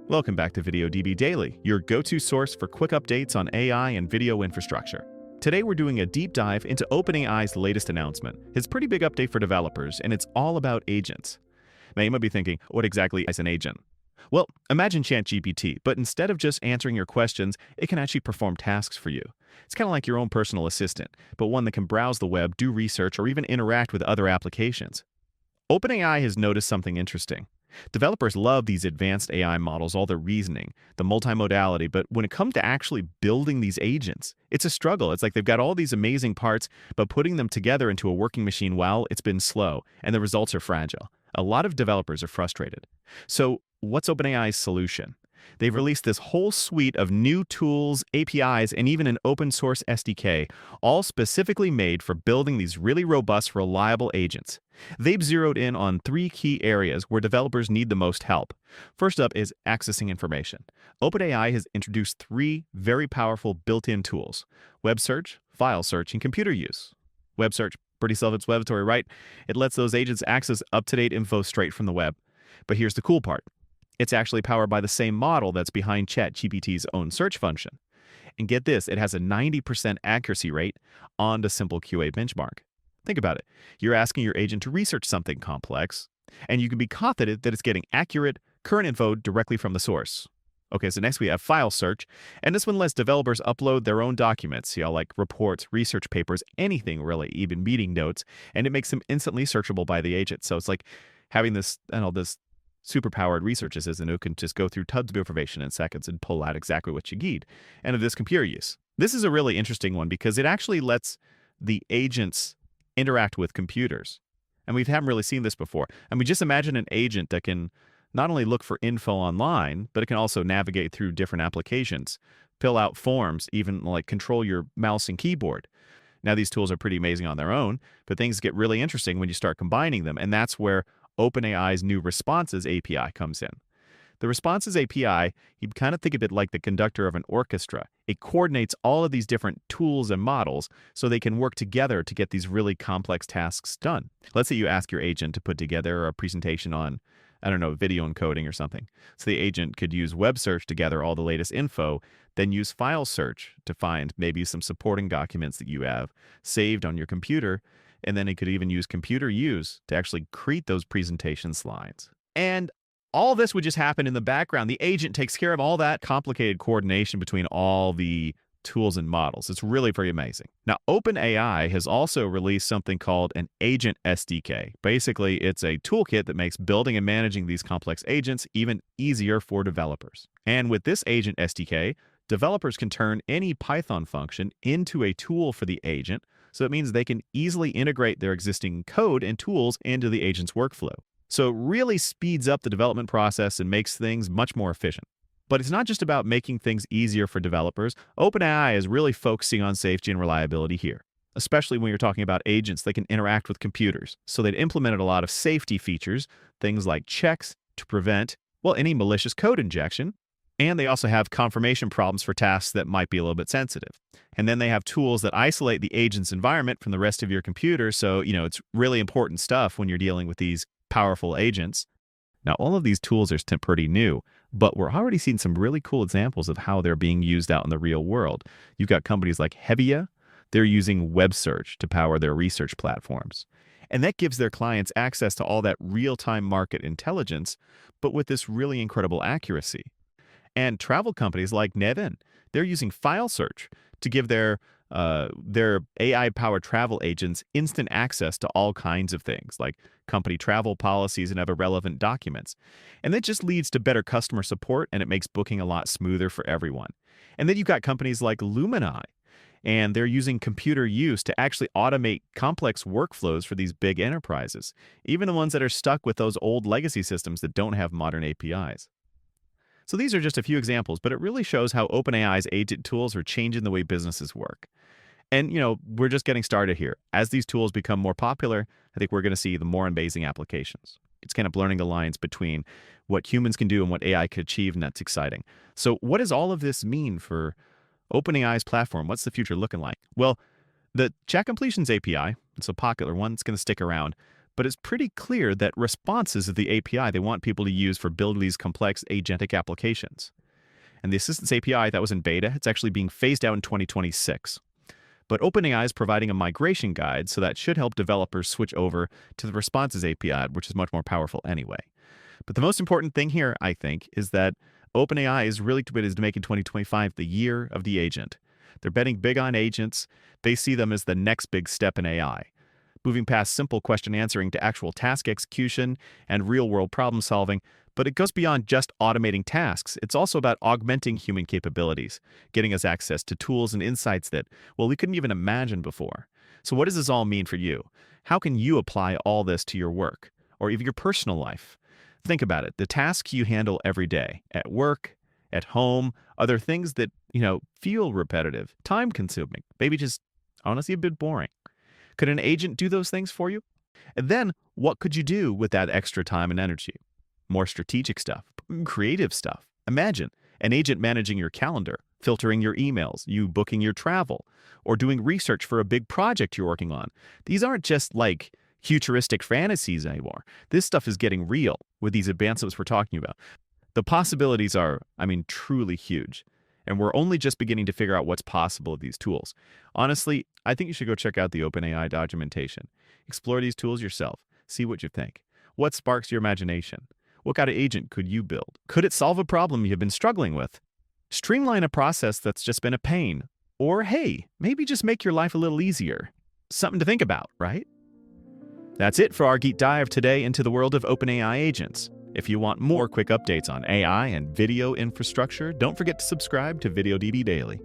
Welcome back to VideoDB Daily, your go-to source for quick updates on AI and video infrastructure. Today we're doing a deep dive into OpenAI's latest announcement. It's a pretty big update for developers, and it's all about agents. Now you might be thinking, what exactly is an agent? Well, imagine ChatGPT, but instead of just answering your questions, it can actually perform tasks for you. It's kind of like your own personal assistant, but one that can browse the web, do research, or even interact with other applications. OpenAI has noticed something interesting. Developers love these advanced AI models, all their reasoning, the multimodality, but when it comes to actually building these agents, it's a struggle. It's like they've got all these amazing parts, but putting them together into a working machine, well, it's been slow, and the results are fragile. A lot of developers are frustrated. So what's OpenAI's solution? They've released this whole suite of new tools, APIs, and even an open source SDK, all specifically made for building these really robust, reliable agents. They've zeroed in on three key areas where developers need the most help. First up is accessing information. OpenAI has introduced three very powerful built-in tools: web search, file search, and computer use. Web search, pretty self-explanatory, right? It lets those agents access up-to-date info straight from the web. But here's the cool part. It's actually powered by the same model that's behind ChatGPT's own search function. And get this, it has a 90% accuracy rate on the simple QA benchmark. Think about it. You're asking your agent to research something complex, and you can be confident that it's getting accurate, current info directly from the source. Okay, so next we have file search, and this one lets developers upload their own documents, like reports, research papers, anything really, even meeting notes, and it makes them instantly searchable by the agent. So it's like having this superpowered research assistant who can just go through tons of information in seconds and pull out exactly what you need. And of this computer use. This is a really interesting one because it actually lets the agents interact with computers. And we haven't really seen this before. And we just imagine an agent that can not only look for info online, but it can also navigate through different applications, fill out forms, even like control your mouse and keyboard. Now, these tools are pretty amazing on their own, but things get really interesting when you start combining them. And that's where OpenAI's new Responses API comes in. The Responses API, you kind of think of it like the conductor of an orchestra. It coordinates all of these different tools and models so they can work together to get these really complex tasks done. Let's say you ask your agent to put together a presentation on, video encoding or something. So the agent could use web search to gather all the latest info, then use file search to find maybe some supporting documents that you have saved on your computer, and then it could even use computer use to actually create those presentation slides. And all this would just happen in the background. The agent takes care of all that complicated coordination between all the tools and models. It's really pretty amazing. Now, OpenAI has also released something called an agent SDK. Basically, it's a toolkit that makes building and managing these complex agents even easier for developers. And with this agent SDK, developers can turn any Python function into a tool for the agent. So it means they can easily integrate their existing code and tools into the agent's workflow. So it really speeds up the development process and makes things much more efficient. But it's not just about making things easier for developers. OpenAI is really focusing on safety and reliability here, especially when you're talking about agents that can interact with computers. So they've implemented a lot of safety features, things like checks to prevent, any malicious code injection. And they also have confirmation problems for tasks that might be a little bit sensitive. And then they have tools that isolate the agent's environment from the rest of your computer. So, it's really important stuff when you're dealing with these powerful agents. Now, all of these tools are still pretty new, but we're already seeing some really cool examples of how they're being used out in the real world. You've got companies like Hevia. They're using web search to power their research platforms. And that gives their clients access to all that real-time market intelligence, but with this really incredible accuracy. And travel companies like Nevin, they're using file search to give their AI-powered travel agents instant access to all kinds of things, like company travel policies and other relevant documents. And that just leads to better customer support, and it makes booking a lot smoother for everyone. And then you've got companies like Lumini, and they're using computer use to actually automate complex workflows for these big enterprises, even the ones that are stuck with those old legacy systems that don't have modern APIs. So these are just a few examples, but it really shows how OpenAI's agent tools are changing the way businesses work. And, we're just getting started here. As these tools become more popular, I think we're going to see the more amazing applications. It's kind of blurring the lines between what humans can do and what AI could achieve, and that's exciting. So what does all of this mean for OpenAI's platform? What's the future looking like? Well, the chat completions API, it's a popular one, it's going to stick around. but it's pretty clear that responses is the API they want people to use for building these complex agentic applications. And the Assistance API that was in beta, it's actually being phased out in 2026. But OpenAI is providing a migration guide, so that should help developers switch over to the Responses API, which is much more powerful anyway. But the most important thing here, I think, is that OpenAI is really committed to making 2025 the year of the agent. They're betting big on agents. They see them as the next big step in AI, moving past simple question answering to actual task execution and real-world problem solving. But it goes beyond just automating tasks. It's also about augmenting human capabilities, getting us access to tools and insights that, well, we couldn't even imagine before. So what does this all mean for you? How can you apply all this to your work or even your personal life? Think about it. The tasks you handle every day, at work, at home, other things that, feel repetitive, time-consuming, maybe just honestly a bit boring. Could an agent do those things for you? And then what could you do with that extra time and energy? More strategic stuff, creative stuff. Imagine an agent managing your calendar, filtering your emails, you booking your travel, or doing research for a big project you're working on. These aren't just like futuristic fantasies anymore. This stuff is getting real with these advancements we're talking about. The possibilities are, truly huge. And we're only just beginning to figure out what's possible with these tools. Honestly, I think you should go check out the OpenAI documentation. Explore these tools yourself. See what you think. What sparks your imagination? What kind of agent could you build? Could it solve a problem you've been struggling with? Streamline a process that's just been a pain? Or, hey, maybe just make your life a little easier. Something to think about, right? That's it for our Geek Dive today into the world of OpenAI agents. If you want more quick updates on AI and video infrastructure, don't forget to subscribe to VideoDB Daily.